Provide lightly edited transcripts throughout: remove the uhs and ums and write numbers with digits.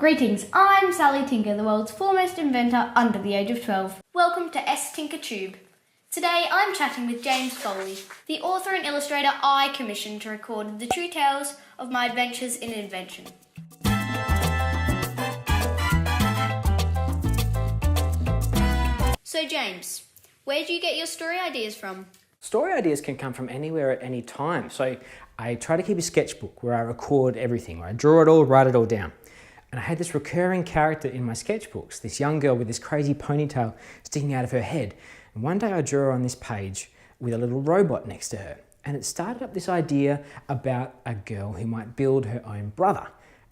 Greetings, I'm Sally Tinker, the world's foremost inventor under the age of 12. Welcome to S Tinker Tube. Today I'm chatting with James Foley, the author and illustrator I commissioned to record the true tales of my adventures in invention. So James, where do you get your story ideas from? Story ideas can come from anywhere at any time. So I try to keep a sketchbook where I record everything, where I draw it all, write it all down. And I had this recurring character in my sketchbooks, this young girl with this crazy ponytail sticking out of her head. And one day I drew her on this page with a little robot next to her. And it started up this idea about a girl who might build her own brother.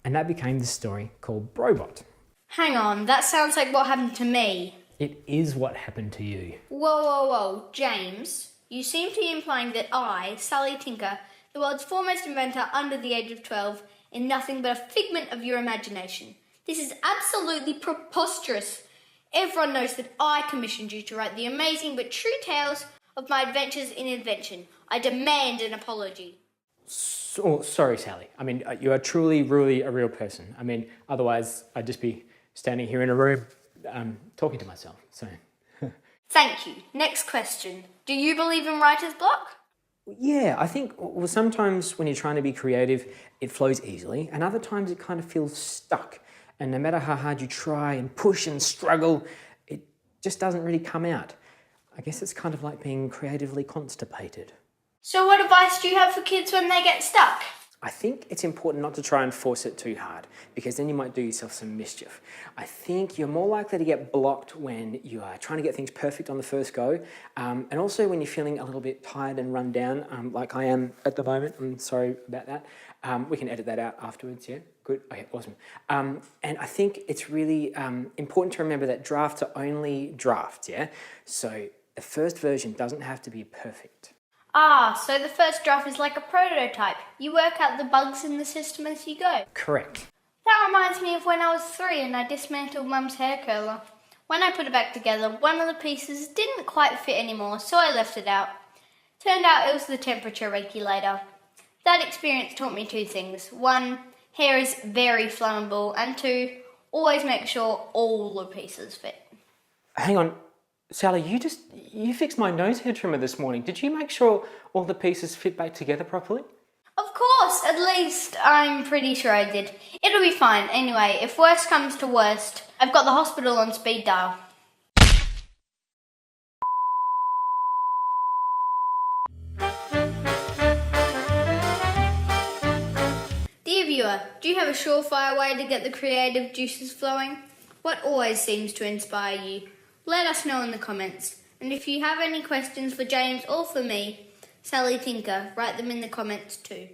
And that became the story called Brobot. Hang on, that sounds like what happened to me. It is what happened to you. Whoa, James. You seem to be implying that I, Sally Tinker, the world's foremost inventor under the age of 12, is nothing but a figment of your imagination. This is absolutely preposterous. Everyone knows that I commissioned you to write the amazing but true tales of my adventures in invention. I demand an apology. Sorry, Sally. I mean, you are truly, really a real person. I mean, otherwise I'd just be standing here in a room talking to myself. So. Thank you. Next question. Do you believe in writer's block? Yeah, I think sometimes when you're trying to be creative, it flows easily, and other times it kind of feels stuck. And no matter how hard you try and push and struggle, it just doesn't really come out. I guess it's kind of like being creatively constipated. So what advice do you have for kids when they get stuck? I think it's important not to try and force it too hard, because then you might do yourself some mischief. I think you're more likely to get blocked when you are trying to get things perfect on the first go, and also when you're feeling a little bit tired and run down, like I am at the moment. I'm sorry about that. We can edit that out afterwards, yeah? Good, okay, awesome. And I think it's really important to remember that drafts are only drafts, yeah? So the first version doesn't have to be perfect. So the first draft is like a prototype. You work out the bugs in the system as you go. Correct. That reminds me of when I was 3 and I dismantled Mum's hair curler. When I put it back together, one of the pieces didn't quite fit anymore, so I left it out. Turned out it was the temperature regulator. That experience taught me 2 things. 1, hair is very flammable, and 2, always make sure all the pieces fit. Hang on. Sally, you fixed my nose hair trimmer this morning. Did you make sure all the pieces fit back together properly? Of course, at least I'm pretty sure I did. It'll be fine. Anyway, if worst comes to worst, I've got the hospital on speed dial. Dear viewer, do you have a surefire way to get the creative juices flowing? What always seems to inspire you? Let us know in the comments. And if you have any questions for James or for me, Sally Tinker, write them in the comments too.